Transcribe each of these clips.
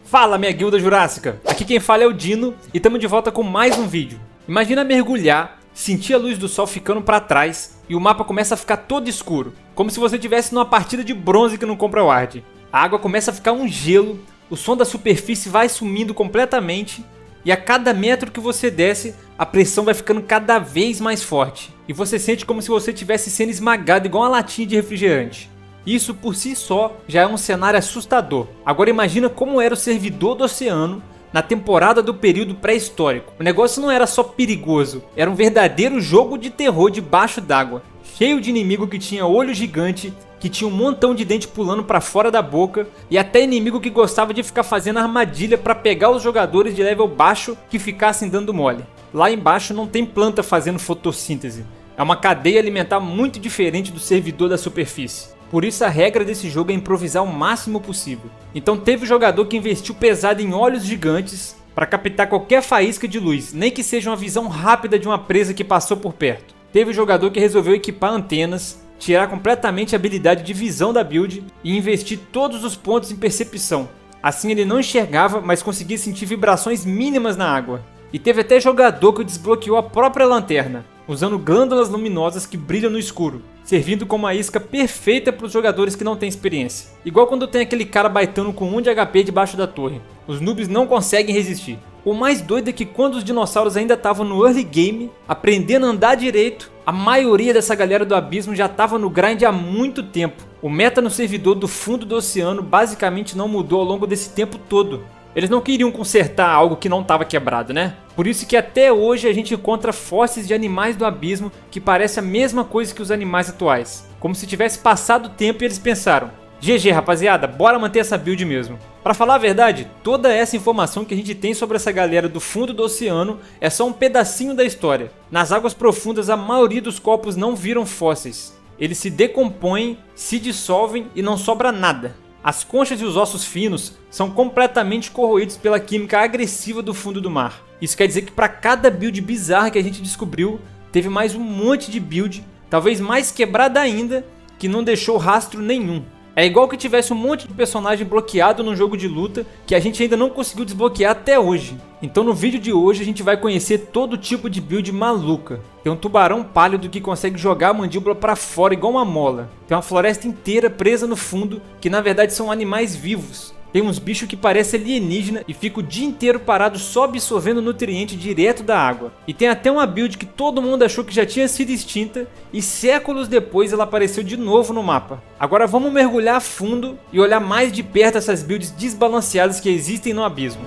Fala, minha guilda jurássica! Aqui quem fala é o Dino e estamos de volta com mais um vídeo. Imagina mergulhar, sentir a luz do sol ficando para trás e o mapa começa a ficar todo escuro, como se você estivesse numa partida de bronze que não compra ward. A água começa a ficar um gelo, o som da superfície vai sumindo completamente e a cada metro que você desce, a pressão vai ficando cada vez mais forte. E você sente como se você estivesse sendo esmagado igual uma latinha de refrigerante. Isso por si só já é um cenário assustador. Agora imagina como era o servidor do oceano na temporada do período pré-histórico. O negócio não era só perigoso, era um verdadeiro jogo de terror debaixo d'água. Cheio de inimigo que tinha olho gigante, que tinha um montão de dente pulando para fora da boca e até inimigo que gostava de ficar fazendo armadilha para pegar os jogadores de level baixo que ficassem dando mole. Lá embaixo não tem planta fazendo fotossíntese, é uma cadeia alimentar muito diferente do servidor da superfície. Por isso a regra desse jogo é improvisar o máximo possível. Então teve jogador que investiu pesado em olhos gigantes para captar qualquer faísca de luz, nem que seja uma visão rápida de uma presa que passou por perto. Teve jogador que resolveu equipar antenas, tirar completamente a habilidade de visão da build e investir todos os pontos em percepção. Assim ele não enxergava, mas conseguia sentir vibrações mínimas na água. E teve até jogador que desbloqueou a própria lanterna, usando glândulas luminosas que brilham no escuro, servindo como a isca perfeita para os jogadores que não têm experiência. Igual quando tem aquele cara baitando com 1 de HP debaixo da torre, os noobs não conseguem resistir. O mais doido é que quando os dinossauros ainda estavam no early game, aprendendo a andar direito, a maioria dessa galera do abismo já estava no grind há muito tempo. O meta no servidor do fundo do oceano basicamente não mudou ao longo desse tempo todo. Eles não queriam consertar algo que não estava quebrado, né? Por isso que até hoje a gente encontra fósseis de animais do abismo que parecem a mesma coisa que os animais atuais. Como se tivesse passado o tempo e eles pensaram: GG rapaziada, bora manter essa build mesmo. Pra falar a verdade, toda essa informação que a gente tem sobre essa galera do fundo do oceano é só um pedacinho da história. Nas águas profundas a maioria dos corpos não viram fósseis. Eles se decompõem, se dissolvem e não sobra nada. As conchas e os ossos finos são completamente corroídos pela química agressiva do fundo do mar. Isso quer dizer que para cada build bizarra que a gente descobriu, teve mais um monte de build, talvez mais quebrada ainda, que não deixou rastro nenhum. É igual que tivesse um monte de personagem bloqueado num jogo de luta que a gente ainda não conseguiu desbloquear até hoje. Então no vídeo de hoje a gente vai conhecer todo tipo de build maluca. Tem um tubarão pálido que consegue jogar a mandíbula para fora igual uma mola. Tem uma floresta inteira presa no fundo que na verdade são animais vivos. Tem uns bichos que parecem alienígena e fica o dia inteiro parado só absorvendo nutriente direto da água. E tem até uma build que todo mundo achou que já tinha sido extinta e séculos depois ela apareceu de novo no mapa. Agora vamos mergulhar a fundo e olhar mais de perto essas builds desbalanceadas que existem no abismo.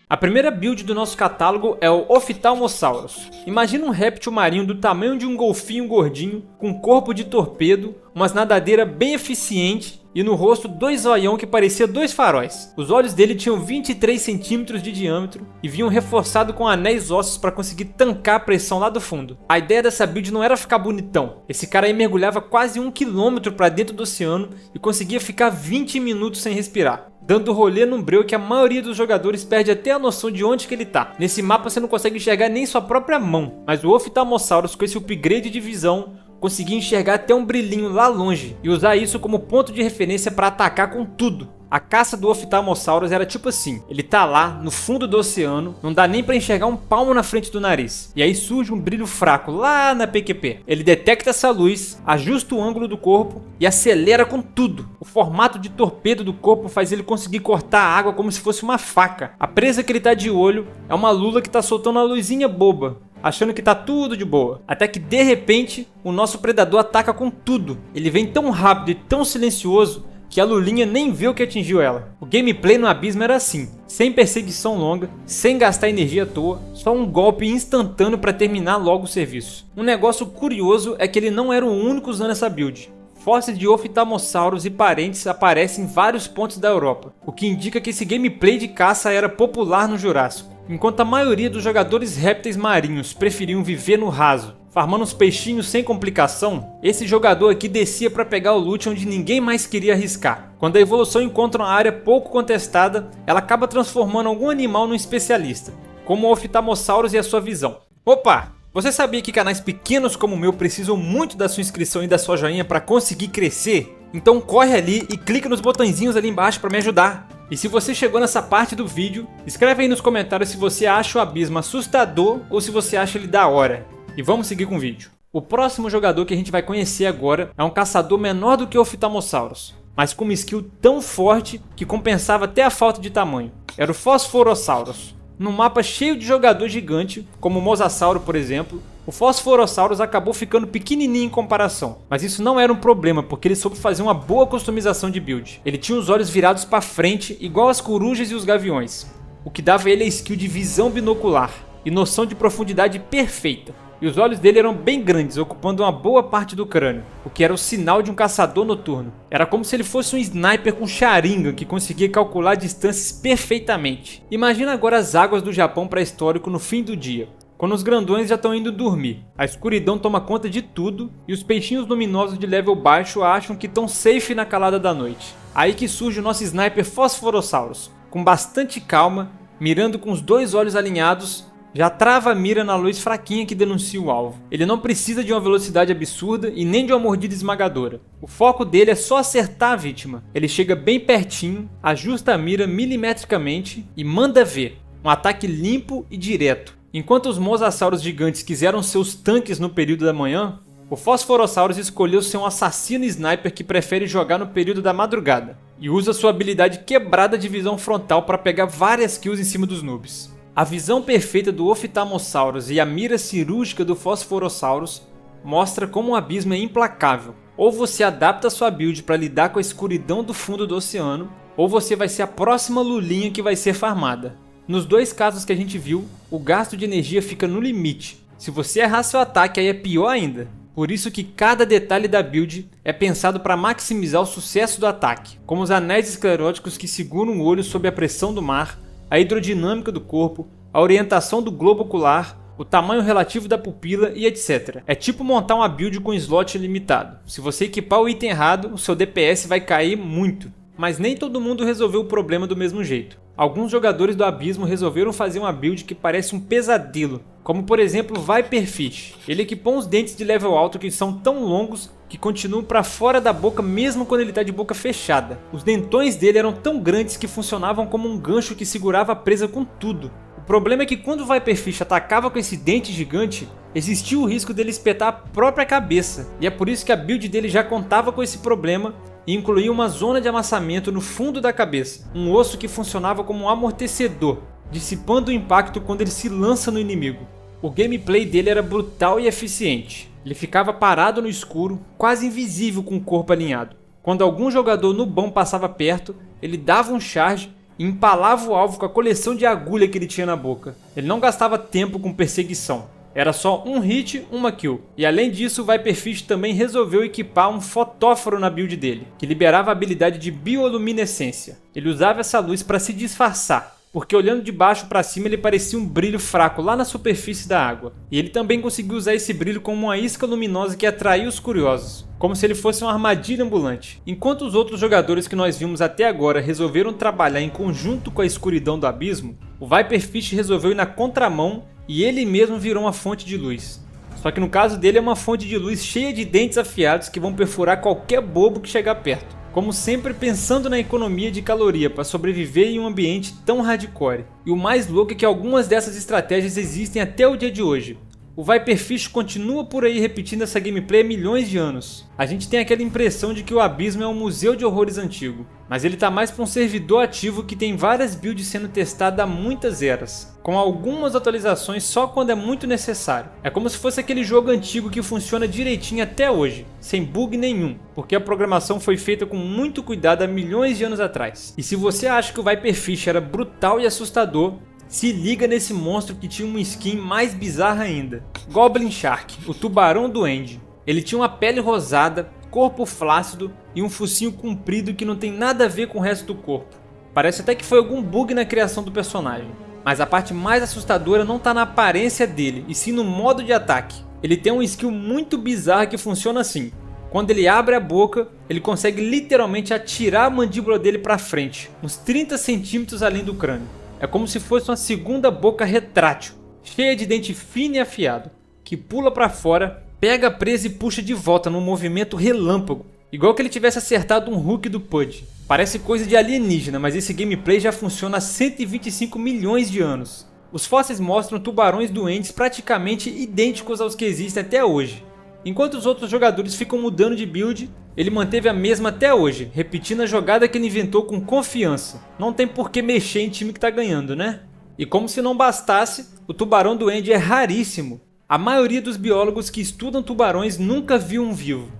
A primeira build do nosso catálogo é o Ophthalmosaurus. Imagina um réptil marinho do tamanho de um golfinho gordinho, com corpo de torpedo, umas nadadeiras bem eficientes e no rosto 2 zoião que parecia 2 faróis. Os olhos dele tinham 23 centímetros de diâmetro e vinham reforçados com anéis ósseos para conseguir tancar a pressão lá do fundo. A ideia dessa build não era ficar bonitão. Esse cara aí mergulhava quase 1 quilômetro para dentro do oceano e conseguia ficar 20 minutos sem respirar, dando rolê num breu que a maioria dos jogadores perde até a noção de onde que ele tá. Nesse mapa você não consegue enxergar nem sua própria mão, mas o Ophthalmosaurus com esse upgrade de visão conseguia enxergar até um brilhinho lá longe e usar isso como ponto de referência para atacar com tudo. A caça do Ophthalmosaurus era tipo assim, ele tá lá no fundo do oceano, não dá nem para enxergar um palmo na frente do nariz, e aí surge um brilho fraco lá na PQP. Ele detecta essa luz, ajusta o ângulo do corpo e acelera com tudo. O formato de torpedo do corpo faz ele conseguir cortar a água como se fosse uma faca. A presa que ele tá de olho é uma lula que tá soltando uma luzinha boba, achando que tá tudo de boa. Até que de repente, o nosso predador ataca com tudo. Ele vem tão rápido e tão silencioso que a lulinha nem vê o que atingiu ela. O gameplay no abismo era assim, sem perseguição longa, sem gastar energia à toa, só um golpe instantâneo para terminar logo o serviço. Um negócio curioso é que ele não era o único usando essa build. Fósseis de Ophthalmosaurus e parentes aparecem em vários pontos da Europa, o que indica que esse gameplay de caça era popular no Jurássico. Enquanto a maioria dos jogadores répteis marinhos preferiam viver no raso, farmando os peixinhos sem complicação, esse jogador aqui descia para pegar o loot onde ninguém mais queria arriscar. Quando a evolução encontra uma área pouco contestada, ela acaba transformando algum animal num especialista, como o Ophthalmosaurus e a sua visão. Opa! Você sabia que canais pequenos como o meu precisam muito da sua inscrição e da sua joinha para conseguir crescer? Então corre ali e clica nos botõezinhos ali embaixo para me ajudar. E se você chegou nessa parte do vídeo, escreve aí nos comentários se você acha o abismo assustador ou se você acha ele da hora. E vamos seguir com o vídeo. O próximo jogador que a gente vai conhecer agora é um caçador menor do que o Ophthalmosaurus, mas com uma skill tão forte que compensava até a falta de tamanho. Era o Phosphorosaurus. Num mapa cheio de jogador gigante, como o Mosasauro por exemplo, o Phosphorosaurus acabou ficando pequenininho em comparação. Mas isso não era um problema, porque ele soube fazer uma boa customização de build. Ele tinha os olhos virados para frente, igual as corujas e os gaviões, o que dava a ele a skill de visão binocular e noção de profundidade perfeita. E os olhos dele eram bem grandes, ocupando uma boa parte do crânio, o que era o sinal de um caçador noturno. Era como se ele fosse um sniper com Sharingan que conseguia calcular distâncias perfeitamente. Imagina agora as águas do Japão pré-histórico no fim do dia, quando os grandões já estão indo dormir. A escuridão toma conta de tudo e os peixinhos luminosos de level baixo acham que estão safe na calada da noite. Aí que surge o nosso sniper Phosphorosaurus, com bastante calma, mirando com os dois olhos alinhados. Já trava a mira na luz fraquinha que denuncia o alvo. Ele não precisa de uma velocidade absurda e nem de uma mordida esmagadora. O foco dele é só acertar a vítima. Ele chega bem pertinho, ajusta a mira milimetricamente e manda ver. Um ataque limpo e direto. Enquanto os Mosasauros gigantes quiseram seus tanques no período da manhã, o Phosphorosaurus escolheu ser um assassino sniper que prefere jogar no período da madrugada. E usa sua habilidade quebrada de visão frontal para pegar várias kills em cima dos noobs. A visão perfeita do Ophthalmosaurus e a mira cirúrgica do Phosphorosaurus mostra como o abismo é implacável. Ou você adapta sua build para lidar com a escuridão do fundo do oceano, ou você vai ser a próxima lulinha que vai ser farmada. Nos dois casos que a gente viu, o gasto de energia fica no limite. Se você errar seu ataque, aí é pior ainda. Por isso que cada detalhe da build é pensado para maximizar o sucesso do ataque, como os anéis escleróticos que seguram o olho sob a pressão do mar, a hidrodinâmica do corpo, a orientação do globo ocular, o tamanho relativo da pupila e etc. É tipo montar uma build com slot limitado. Se você equipar o item errado, o seu DPS vai cair muito. Mas nem todo mundo resolveu o problema do mesmo jeito. Alguns jogadores do abismo resolveram fazer uma build que parece um pesadelo, como por exemplo o Viperfish. Ele equipou uns dentes de level alto que são tão longos que continuam para fora da boca mesmo quando ele está de boca fechada. Os dentões dele eram tão grandes que funcionavam como um gancho que segurava a presa com tudo. O problema é que quando o Viperfish atacava com esse dente gigante, existia o risco dele espetar a própria cabeça. E é por isso que a build dele já contava com esse problema e incluía uma zona de amassamento no fundo da cabeça, um osso que funcionava como um amortecedor, dissipando o impacto quando ele se lança no inimigo. O gameplay dele era brutal e eficiente. Ele ficava parado no escuro, quase invisível com o corpo alinhado. Quando algum jogador nubão passava perto, ele dava um charge e empalava o alvo com a coleção de agulha que ele tinha na boca. Ele não gastava tempo com perseguição. Era só um hit, uma kill. E além disso, o Viperfish também resolveu equipar um fotóforo na build dele, que liberava a habilidade de bioluminescência. Ele usava essa luz para se disfarçar, porque olhando de baixo para cima ele parecia um brilho fraco lá na superfície da água. E ele também conseguiu usar esse brilho como uma isca luminosa que atraía os curiosos, como se ele fosse uma armadilha ambulante. Enquanto os outros jogadores que nós vimos até agora resolveram trabalhar em conjunto com a escuridão do abismo, o Viperfish resolveu ir na contramão e ele mesmo virou uma fonte de luz. Só que no caso dele é uma fonte de luz cheia de dentes afiados que vão perfurar qualquer bobo que chegar perto. Como sempre pensando na economia de caloria para sobreviver em um ambiente tão hardcore. E o mais louco é que algumas dessas estratégias existem até o dia de hoje. O Viperfish continua por aí repetindo essa gameplay há milhões de anos. A gente tem aquela impressão de que o abismo é um museu de horrores antigo, mas ele tá mais para um servidor ativo que tem várias builds sendo testadas há muitas eras, com algumas atualizações só quando é muito necessário. É como se fosse aquele jogo antigo que funciona direitinho até hoje, sem bug nenhum, porque a programação foi feita com muito cuidado há milhões de anos atrás. E se você acha que o Viperfish era brutal e assustador, se liga nesse monstro que tinha uma skin mais bizarra ainda. Goblin Shark, o tubarão duende. Ele tinha uma pele rosada, corpo flácido e um focinho comprido que não tem nada a ver com o resto do corpo. Parece até que foi algum bug na criação do personagem. Mas a parte mais assustadora não está na aparência dele, e sim no modo de ataque. Ele tem uma skill muito bizarra que funciona assim. Quando ele abre a boca, ele consegue literalmente atirar a mandíbula dele para frente, uns 30 centímetros além do crânio. É como se fosse uma segunda boca retrátil, cheia de dente fino e afiado. que pula para fora, pega a presa e puxa de volta num movimento relâmpago, igual que ele tivesse acertado um hook do Pudge. Parece coisa de alienígena, mas esse gameplay já funciona há 125 milhões de anos. Os fósseis mostram tubarões duendes praticamente idênticos aos que existem até hoje. Enquanto os outros jogadores ficam mudando de build, ele manteve a mesma até hoje, repetindo a jogada que ele inventou com confiança. Não tem por que mexer em time que tá ganhando, né? E como se não bastasse, o tubarão duende é raríssimo. A maioria dos biólogos que estudam tubarões nunca viu um vivo.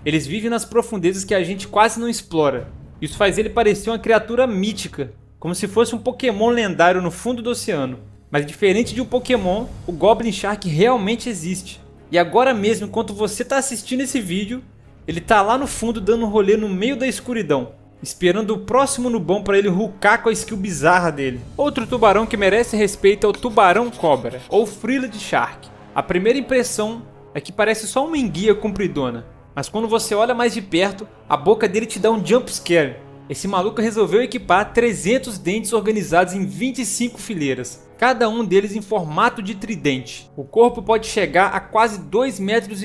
Eles vivem nas profundezas que a gente quase não explora. Isso faz ele parecer uma criatura mítica, como se fosse um Pokémon lendário no fundo do oceano. Mas diferente de um Pokémon, o Goblin Shark realmente existe. E agora mesmo, enquanto você está assistindo esse vídeo, ele tá lá no fundo dando um rolê no meio da escuridão, esperando o próximo nubão para ele hulkar com a skill bizarra dele. Outro tubarão que merece respeito é o Tubarão Cobra, ou Frilled Shark. A primeira impressão é que parece só uma enguia compridona, mas quando você olha mais de perto, a boca dele te dá um jump scare. Esse maluco resolveu equipar 300 dentes organizados em 25 fileiras, cada um deles em formato de tridente. O corpo pode chegar a quase 2,5 metros.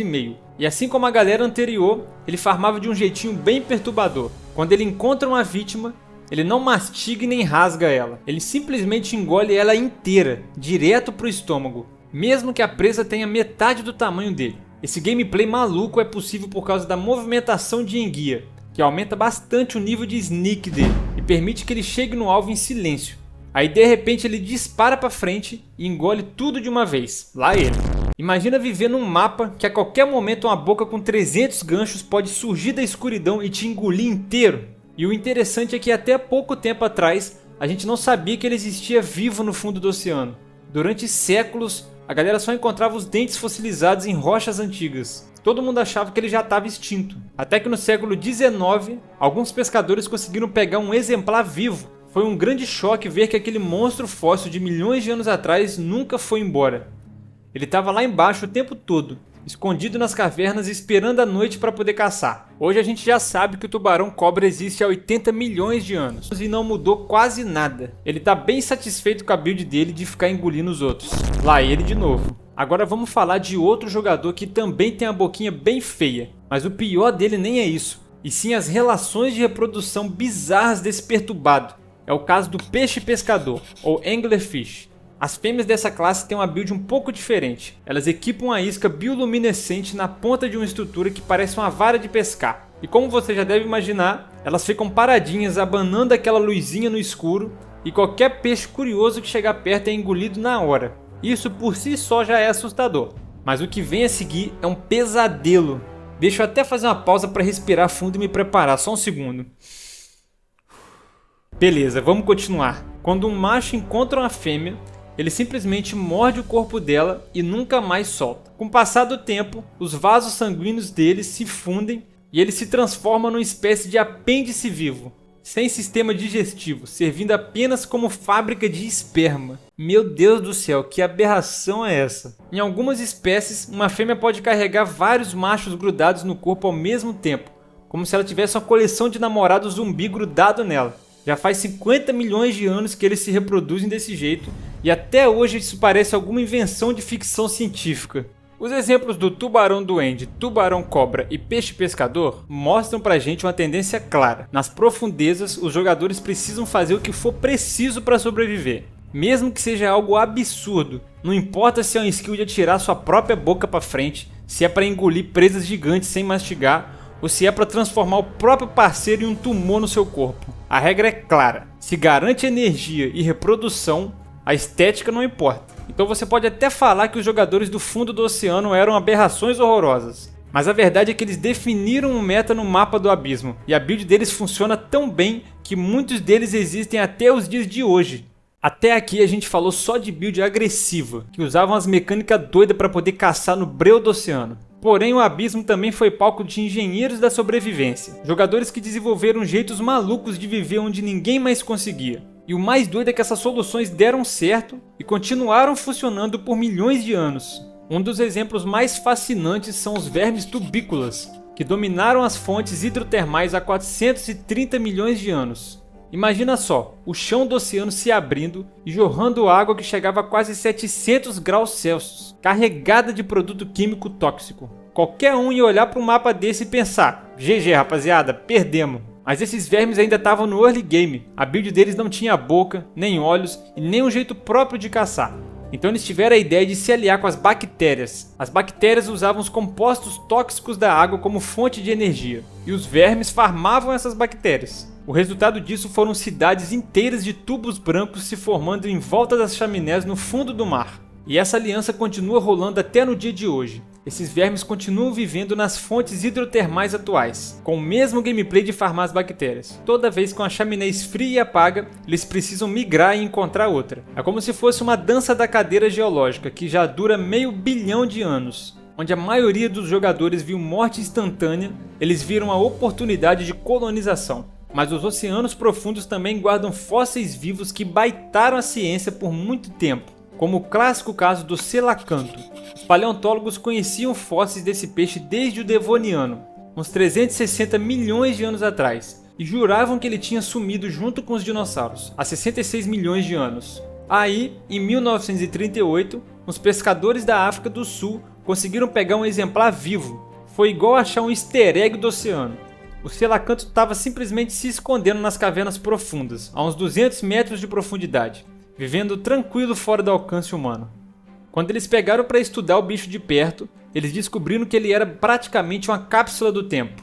E assim como a galera anterior, ele farmava de um jeitinho bem perturbador. Quando ele encontra uma vítima, ele não mastiga e nem rasga ela. Ele simplesmente engole ela inteira, direto pro estômago, mesmo que a presa tenha metade do tamanho dele. Esse gameplay maluco é possível por causa da movimentação de enguia, que aumenta bastante o nível de sneak dele e permite que ele chegue no alvo em silêncio. Aí de repente ele dispara para frente e engole tudo de uma vez. Lá ele. Imagina viver num mapa que a qualquer momento uma boca com 300 ganchos pode surgir da escuridão e te engolir inteiro. E o interessante é que até pouco tempo atrás a gente não sabia que ele existia vivo no fundo do oceano. Durante séculos a galera só encontrava os dentes fossilizados em rochas antigas. Todo mundo achava que ele já estava extinto. Até que no século XIX, alguns pescadores conseguiram pegar um exemplar vivo. Foi um grande choque ver que aquele monstro fóssil de milhões de anos atrás nunca foi embora. Ele estava lá embaixo o tempo todo, escondido nas cavernas esperando a noite para poder caçar. Hoje a gente já sabe que o tubarão cobra existe há 80 milhões de anos e não mudou quase nada. Ele está bem satisfeito com a build dele de ficar engolindo os outros. Lá ele de novo. Agora vamos falar de outro jogador que também tem a boquinha bem feia, mas o pior dele nem é isso, e sim as relações de reprodução bizarras desse perturbado. É o caso do peixe pescador, ou anglerfish. As fêmeas dessa classe têm uma build um pouco diferente. Elas equipam a isca bioluminescente na ponta de uma estrutura que parece uma vara de pescar. E como você já deve imaginar, elas ficam paradinhas abanando aquela luzinha no escuro e qualquer peixe curioso que chegar perto é engolido na hora. Isso por si só já é assustador. Mas o que vem a seguir é um pesadelo. Deixa eu até fazer uma pausa para respirar fundo e me preparar, só um segundo. Beleza, vamos continuar. Quando um macho encontra uma fêmea, ele simplesmente morde o corpo dela e nunca mais solta. Com o passar do tempo, os vasos sanguíneos dele se fundem e ele se transforma numa espécie de apêndice vivo, sem sistema digestivo, servindo apenas como fábrica de esperma. Meu Deus do céu, que aberração é essa? Em algumas espécies, uma fêmea pode carregar vários machos grudados no corpo ao mesmo tempo, como se ela tivesse uma coleção de namorados zumbi grudado nela. Já faz 50 milhões de anos que eles se reproduzem desse jeito e até hoje isso parece alguma invenção de ficção científica. Os exemplos do tubarão duende, tubarão cobra e peixe pescador mostram pra gente uma tendência clara. Nas profundezas, os jogadores precisam fazer o que for preciso para sobreviver. Mesmo que seja algo absurdo, não importa se é uma skill de atirar sua própria boca para frente, se é para engolir presas gigantes sem mastigar, ou se é para transformar o próprio parceiro em um tumor no seu corpo. A regra é clara, se garante energia e reprodução, a estética não importa. Então você pode até falar que os jogadores do fundo do oceano eram aberrações horrorosas, mas a verdade é que eles definiram um meta no mapa do abismo, e a build deles funciona tão bem que muitos deles existem até os dias de hoje. Até aqui a gente falou só de build agressiva, que usavam as mecânicas doidas para poder caçar no breu do oceano. Porém o abismo também foi palco de engenheiros da sobrevivência, jogadores que desenvolveram jeitos malucos de viver onde ninguém mais conseguia. E o mais doido é que essas soluções deram certo e continuaram funcionando por milhões de anos. Um dos exemplos mais fascinantes são os vermes tubícolas, que dominaram as fontes hidrotermais há 430 milhões de anos. Imagina só, o chão do oceano se abrindo e jorrando água que chegava a quase 700 graus Celsius, carregada de produto químico tóxico. Qualquer um ia olhar para um mapa desse e pensar: GG rapaziada, perdemos. Mas esses vermes ainda estavam no early game, a build deles não tinha boca, nem olhos e nem um jeito próprio de caçar. Então eles tiveram a ideia de se aliar com as bactérias. As bactérias usavam os compostos tóxicos da água como fonte de energia, e os vermes farmavam essas bactérias. O resultado disso foram cidades inteiras de tubos brancos se formando em volta das chaminés no fundo do mar. E essa aliança continua rolando até no dia de hoje. Esses vermes continuam vivendo nas fontes hidrotermais atuais, com o mesmo gameplay de farmar as bactérias. Toda vez que uma chaminé esfria e apaga, eles precisam migrar e encontrar outra. É como se fosse uma dança da cadeira geológica, que já dura meio bilhão de anos. Onde a maioria dos jogadores viu morte instantânea, eles viram a oportunidade de colonização. Mas os oceanos profundos também guardam fósseis vivos que baitaram a ciência por muito tempo, como o clássico caso do selacanto. Os paleontólogos conheciam fósseis desse peixe desde o Devoniano, uns 360 milhões de anos atrás, e juravam que ele tinha sumido junto com os dinossauros, há 66 milhões de anos. Aí, em 1938, os pescadores da África do Sul conseguiram pegar um exemplar vivo. Foi igual achar um easter egg do oceano. O selacanto estava simplesmente se escondendo nas cavernas profundas, a uns 200 metros de profundidade, vivendo tranquilo fora do alcance humano. Quando eles pegaram para estudar o bicho de perto, eles descobriram que ele era praticamente uma cápsula do tempo.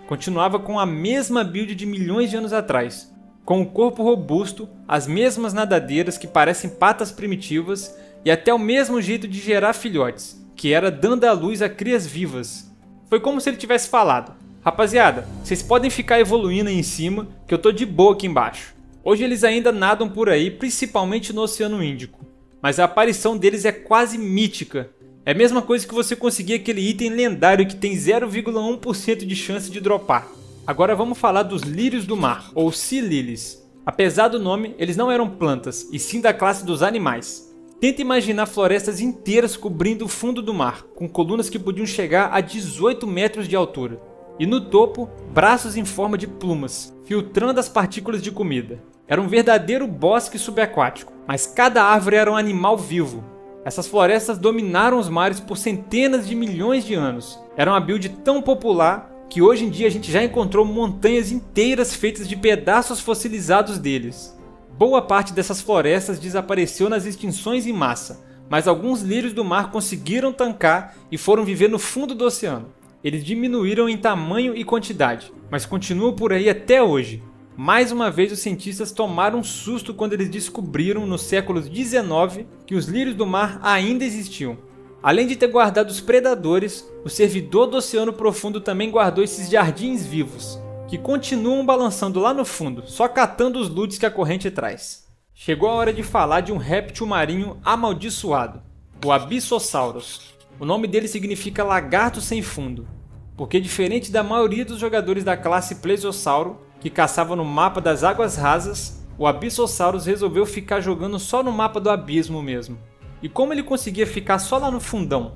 Continuava com a mesma build de milhões de anos atrás, com o corpo robusto, as mesmas nadadeiras que parecem patas primitivas e até o mesmo jeito de gerar filhotes, que era dando à luz a crias vivas. Foi como se ele tivesse falado: rapaziada, vocês podem ficar evoluindo aí em cima, que eu tô de boa aqui embaixo. Hoje eles ainda nadam por aí, principalmente no Oceano Índico, mas a aparição deles é quase mítica. É a mesma coisa que você conseguir aquele item lendário que tem 0,1% de chance de dropar. Agora vamos falar dos lírios do mar, ou Sea Lilies. Apesar do nome, eles não eram plantas, e sim da classe dos animais. Tenta imaginar florestas inteiras cobrindo o fundo do mar, com colunas que podiam chegar a 18 metros de altura. E no topo, braços em forma de plumas, filtrando as partículas de comida. Era um verdadeiro bosque subaquático, mas cada árvore era um animal vivo. Essas florestas dominaram os mares por centenas de milhões de anos. Era uma build tão popular que hoje em dia a gente já encontrou montanhas inteiras feitas de pedaços fossilizados deles. Boa parte dessas florestas desapareceu nas extinções em massa, mas alguns lírios do mar conseguiram tancar e foram viver no fundo do oceano. Eles diminuíram em tamanho e quantidade, mas continuam por aí até hoje. Mais uma vez os cientistas tomaram um susto quando eles descobriram no século XIX que os lírios do mar ainda existiam. Além de ter guardado os predadores, o servidor do Oceano Profundo também guardou esses jardins vivos, que continuam balançando lá no fundo, só catando os loots que a corrente traz. Chegou a hora de falar de um réptil marinho amaldiçoado, o Abyssosaurus. O nome dele significa lagarto sem fundo, porque diferente da maioria dos jogadores da classe Plesiosauro, que caçava no mapa das águas rasas, o Abyssosaurus resolveu ficar jogando só no mapa do abismo mesmo. E como ele conseguia ficar só lá no fundão?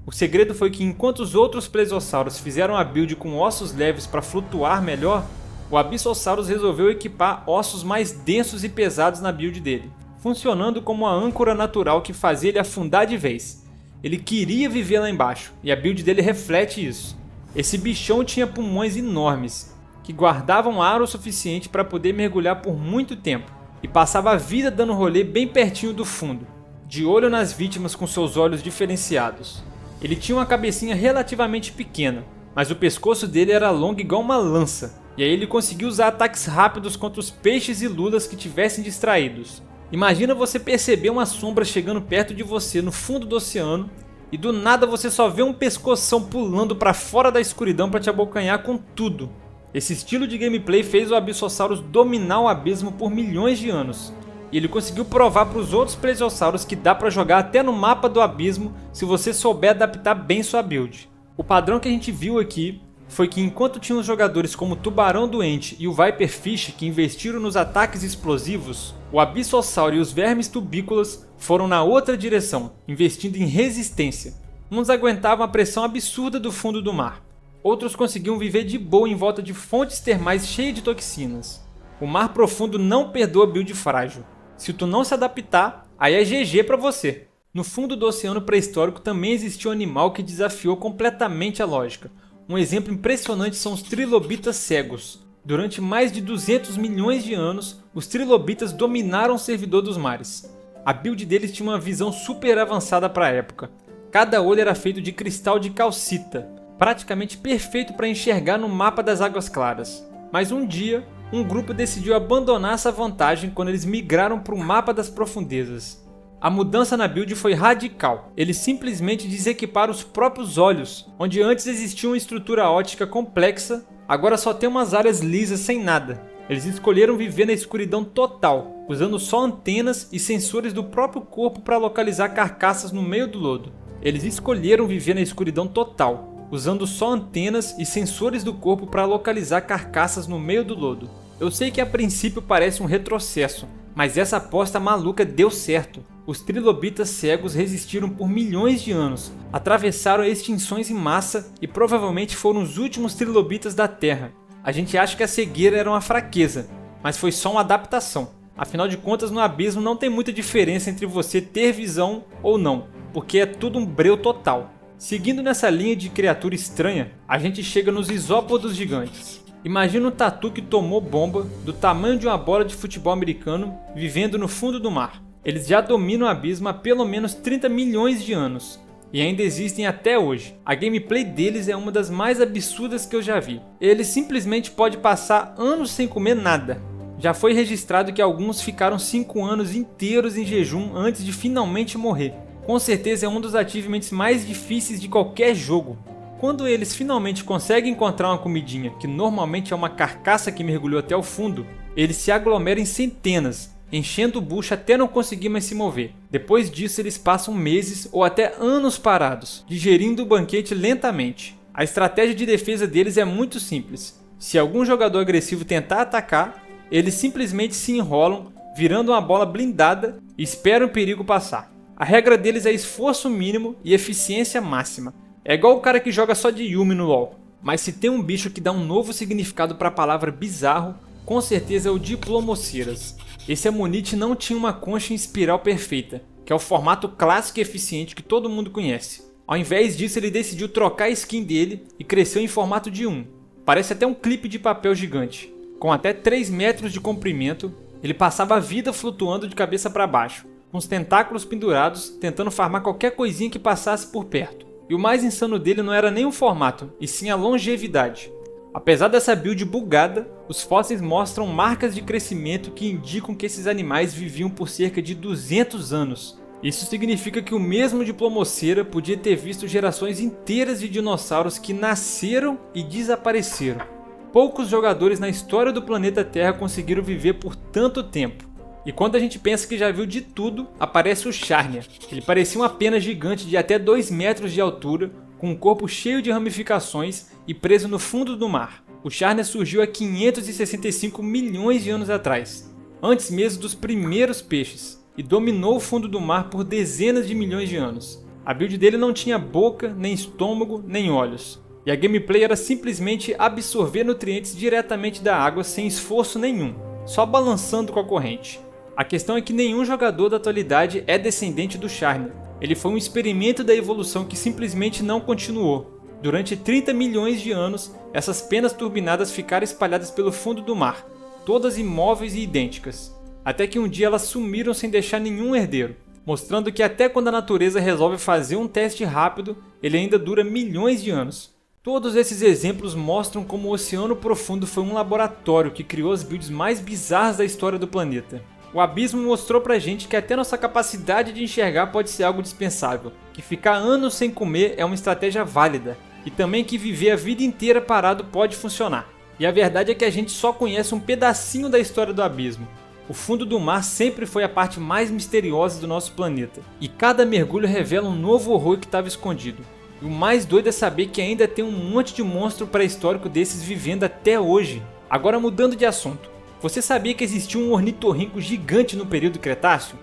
O segredo foi que enquanto os outros Plesiosauros fizeram a build com ossos leves para flutuar melhor, o Abyssosaurus resolveu equipar ossos mais densos e pesados na build dele, funcionando como uma âncora natural que fazia ele afundar de vez. Ele queria viver lá embaixo, e a build dele reflete isso. Esse bichão tinha pulmões enormes, que guardavam ar o suficiente para poder mergulhar por muito tempo, e passava a vida dando rolê bem pertinho do fundo, de olho nas vítimas com seus olhos diferenciados. Ele tinha uma cabecinha relativamente pequena, mas o pescoço dele era longo igual uma lança, e aí ele conseguia usar ataques rápidos contra os peixes e lulas que tivessem distraídos. Imagina você perceber uma sombra chegando perto de você no fundo do oceano, e do nada você só vê um pescoção pulando para fora da escuridão para te abocanhar com tudo. Esse estilo de gameplay fez o Abyssosaurus dominar o abismo por milhões de anos, e ele conseguiu provar para os outros Plesiosauros que dá para jogar até no mapa do abismo se você souber adaptar bem sua build. O padrão que a gente viu aqui foi que enquanto tinha os jogadores como o Tubarão Doente e o Viperfish que investiram nos ataques explosivos, o Abyssosauro e os vermes tubícolas foram na outra direção, investindo em resistência. Uns aguentavam a pressão absurda do fundo do mar, outros conseguiam viver de boa em volta de fontes termais cheias de toxinas. O mar profundo não perdoa build frágil. Se tu não se adaptar, aí é GG pra você. No fundo do oceano pré-histórico também existiu um animal que desafiou completamente a lógica. Um exemplo impressionante são os trilobitas cegos. Durante mais de 200 milhões de anos, os trilobitas dominaram o servidor dos mares. A build deles tinha uma visão super avançada para a época. Cada olho era feito de cristal de calcita, praticamente perfeito para enxergar no mapa das águas claras. Mas um dia, um grupo decidiu abandonar essa vantagem quando eles migraram para o mapa das profundezas. A mudança na build foi radical. Eles simplesmente desequiparam os próprios olhos, onde antes existia uma estrutura óptica complexa, agora só tem umas áreas lisas sem nada. Eles escolheram viver na escuridão total, usando só antenas e sensores do próprio corpo para localizar carcaças no meio do lodo. Eles escolheram viver na escuridão total, usando só antenas e sensores do corpo para localizar carcaças no meio do lodo. Eu sei que a princípio parece um retrocesso, mas essa aposta maluca deu certo. Os trilobitas cegos resistiram por milhões de anos, atravessaram extinções em massa e provavelmente foram os últimos trilobitas da Terra. A gente acha que a cegueira era uma fraqueza, mas foi só uma adaptação. Afinal de contas, no abismo não tem muita diferença entre você ter visão ou não, porque é tudo um breu total. Seguindo nessa linha de criatura estranha, a gente chega nos isópodos gigantes. Imagina um tatu que tomou bomba do tamanho de uma bola de futebol americano vivendo no fundo do mar. Eles já dominam o abismo há pelo menos 30 milhões de anos e ainda existem até hoje. A gameplay deles é uma das mais absurdas que eu já vi. Eles simplesmente podem passar anos sem comer nada. Já foi registrado que alguns ficaram 5 anos inteiros em jejum antes de finalmente morrer. Com certeza é um dos achievements mais difíceis de qualquer jogo. Quando eles finalmente conseguem encontrar uma comidinha, que normalmente é uma carcaça que mergulhou até o fundo, eles se aglomeram em centenas, enchendo o bucho até não conseguir mais se mover. Depois disso eles passam meses ou até anos parados, digerindo o banquete lentamente. A estratégia de defesa deles é muito simples. Se algum jogador agressivo tentar atacar, eles simplesmente se enrolam, virando uma bola blindada e esperam o perigo passar. A regra deles é esforço mínimo e eficiência máxima. É igual o cara que joga só de Yuumi no LoL. Mas se tem um bicho que dá um novo significado para a palavra bizarro, com certeza é o Diplomoceiras. Esse Ammonite não tinha uma concha em espiral perfeita, que é o formato clássico e eficiente que todo mundo conhece. Ao invés disso, ele decidiu trocar a skin dele e cresceu em formato de 1. Parece até um clipe de papel gigante. Com até 3 metros de comprimento, ele passava a vida flutuando de cabeça para baixo, com os tentáculos pendurados, tentando farmar qualquer coisinha que passasse por perto. E o mais insano dele não era nem o formato, e sim a longevidade. Apesar dessa build bugada, os fósseis mostram marcas de crescimento que indicam que esses animais viviam por cerca de 200 anos. Isso significa que o mesmo Diplomoceira podia ter visto gerações inteiras de dinossauros que nasceram e desapareceram. Poucos jogadores na história do planeta Terra conseguiram viver por tanto tempo. E quando a gente pensa que já viu de tudo, aparece o Charnia. Ele parecia uma pena gigante de até 2 metros de altura, com um corpo cheio de ramificações e preso no fundo do mar. O Charnia surgiu há 565 milhões de anos atrás, antes mesmo dos primeiros peixes, e dominou o fundo do mar por dezenas de milhões de anos. A build dele não tinha boca, nem estômago, nem olhos. E a gameplay era simplesmente absorver nutrientes diretamente da água sem esforço nenhum, só balançando com a corrente. A questão é que nenhum jogador da atualidade é descendente do Charnia. Ele foi um experimento da evolução que simplesmente não continuou. Durante 30 milhões de anos, essas penas turbinadas ficaram espalhadas pelo fundo do mar, todas imóveis e idênticas. Até que um dia elas sumiram sem deixar nenhum herdeiro, mostrando que até quando a natureza resolve fazer um teste rápido, ele ainda dura milhões de anos. Todos esses exemplos mostram como o Oceano Profundo foi um laboratório que criou as builds mais bizarras da história do planeta. O abismo mostrou pra gente que até nossa capacidade de enxergar pode ser algo dispensável, que ficar anos sem comer é uma estratégia válida, e também que viver a vida inteira parado pode funcionar. E a verdade é que a gente só conhece um pedacinho da história do abismo. O fundo do mar sempre foi a parte mais misteriosa do nosso planeta, e cada mergulho revela um novo horror que estava escondido. E o mais doido é saber que ainda tem um monte de monstro pré-histórico desses vivendo até hoje. Agora mudando de assunto. Você sabia que existia um ornitorrinco gigante no período Cretáceo?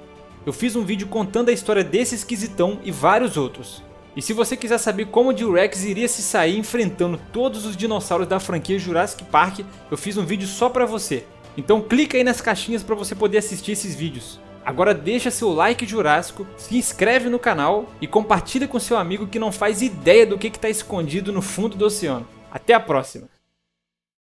Eu fiz um vídeo contando a história desse esquisitão e vários outros. E se você quiser saber como o T-Rex iria se sair enfrentando todos os dinossauros da franquia Jurassic Park, eu fiz um vídeo só pra você. Então clica aí nas caixinhas para você poder assistir esses vídeos. Agora deixa seu like jurássico, se inscreve no canal e compartilha com seu amigo que não faz ideia do que está escondido no fundo do oceano. Até a próxima!